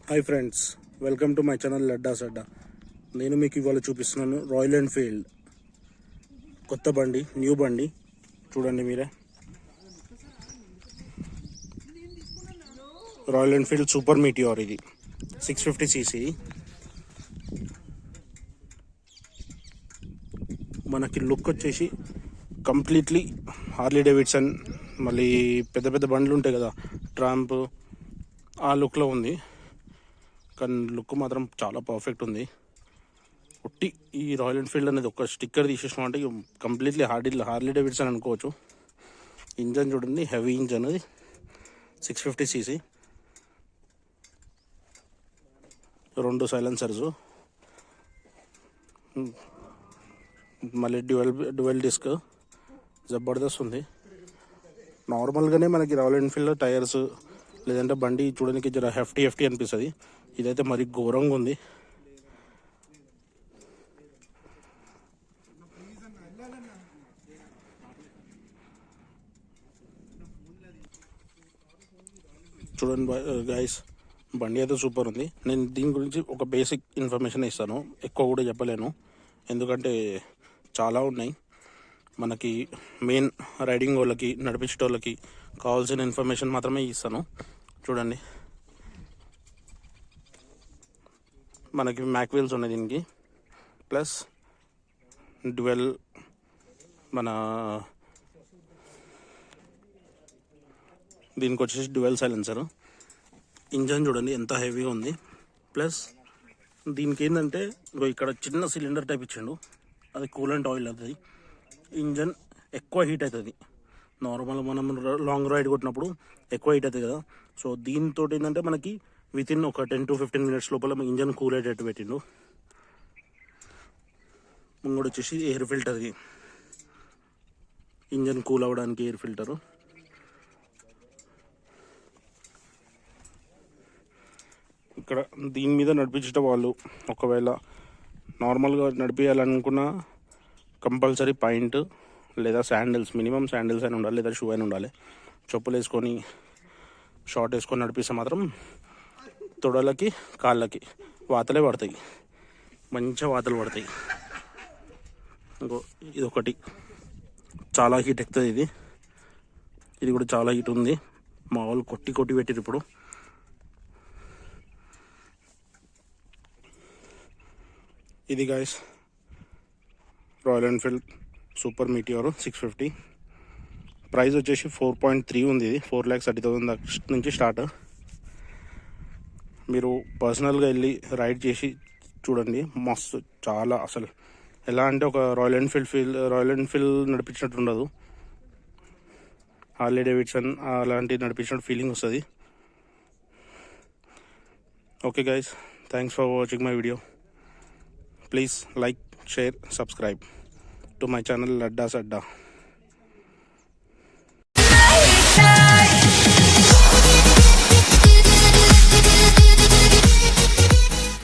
Hi friends, welcome to my channel Ladda Sadda. నేను మీకు ఇవాళ చూపిస్తున్నాను రాయల్ ఎన్ఫీల్డ్ కొత్త బండి, న్యూ బండి. చూడండి మీరే, రాయల్ ఎన్ఫీల్డ్ సూపర్ మీటియోర్. ఇది 650cc. మనకి లుక్ వచ్చేసి కంప్లీట్లీ హార్లీ డేవిడ్సన్, మళ్ళీ పెద్ద పెద్ద బండ్లు ఉంటాయి కదా, ట్రాంప్, ఆ లుక్లో ఉంది. కానీ లుక్ మాత్రం చాలా పర్ఫెక్ట్ ఉంది. ఒట్టి ఈ రాయల్ ఎన్ఫీల్డ్ అనేది ఒక స్టిక్కర్ తీసేసామంటే కంప్లీట్లీ హార్లీ డేవిడ్సన్ అనుకోవచ్చు. ఇంజన్ చూడండి, హెవీ ఇంజన్, అది 650cc. 2 సైలెన్సర్స్, మళ్ళీ డ్యువల్ డిస్క్, జబర్దస్త్ ఉంది. నార్మల్గానే మనకి రాయల్ ఎన్ఫీల్డ్ టైర్స్ లేదంటే బండి చూడడానికి జర hefty అనిపిస్తుంది. ఇదైతే మరి ఘోరంగా ఉంది. చూడండి గైస్, బండి అయితే సూపర్ ఉంది. నేను దీని గురించి ఒక బేసిక్ ఇన్ఫర్మేషన్ ఇస్తాను, ఎక్కువ కూడా చెప్పలేను, ఎందుకంటే చాలా ఉన్నాయి. మనకి మెయిన్ రైడింగ్ వాళ్ళకి, నడిపించేటోళ్ళకి కావాల్సిన ఇన్ఫర్మేషన్ మాత్రమే ఇస్తాను. చూడండి, మనకి మ్యాక్ వీల్స్ ఉన్నాయి దీనికి, ప్లస్ డ్యువల్ దీనికి వచ్చేసి డ్యువల్ సైలెన్సర్. ఇంజన్ చూడండి ఎంత హెవీగా ఉంది. ప్లస్ దీనికి ఏంటంటే ఇక్కడ చిన్న సిలిండర్ టైప్ ఇచ్చిండు, అది కూలెంట్ ఆయిల్. అది ఇంజన్ ఎక్కువ హీట్ అవుతుంది. నార్మల్ మనం లాంగ్ రైడ్ కొట్టినప్పుడు ఎక్కువ హీట్ అవుతుంది కదా. సో దీంతో ఏంటంటే మనకి వితిన్ ఒక 10 to 15 minutes లోపల ఇంజన్ కూల్ అయ్యేటట్టు పెట్టిండు. ముంగడు వచ్చేసి ఎయిర్ ఫిల్టర్ది, ఇంజన్ కూల్ అవ్వడానికి ఎయిర్ ఫిల్టరు. ఇక్కడ దీని మీద నడిపించే వాళ్ళు ఒకవేళ నార్మల్గా నడిపించాలనుకున్న కంపల్సరీ పాయింట్ లేదా శాండిల్స్, మినిమం శాండిల్స్ అయినా ఉండాలి, లేదా షూ అయినా ఉండాలి. చెప్పులు వేసుకొని షార్ట్ వేసుకొని నడిపిస్తే మాత్రం తొడలకి కాళ్ళకి వాతలే పడతాయి, మంచిగా వాతలు పడతాయి. ఇంకో ఇదొకటి చాలా హీట్ ఎక్కుతుంది. ఇది కూడా చాలా హీట్ ఉంది. మా వాళ్ళు కొట్టి పెట్టిరు ఇప్పుడు. ఇది guys royal Enfield super meteor 650. Price వచ్చేసి 4.3 ఉంది. ఇది 4,30,000 నుంచి స్టార్ట్. మీరు పర్సనల్గా వెళ్ళి రైడ్ చేసి చూడండి, మస్తు, చాలా అసలు ఎలా అంటే ఒక రాయల్ ఎన్ఫీల్డ్ నడిపించినట్టు ఉండదు, హార్లీ డేవిడ్సన్ అలాంటి నడిపించినట్టు ఫీలింగ్ వస్తుంది. Okay guys, thanks for watching my video. Please like, share, subscribe to my channel Ladda సడ్డా.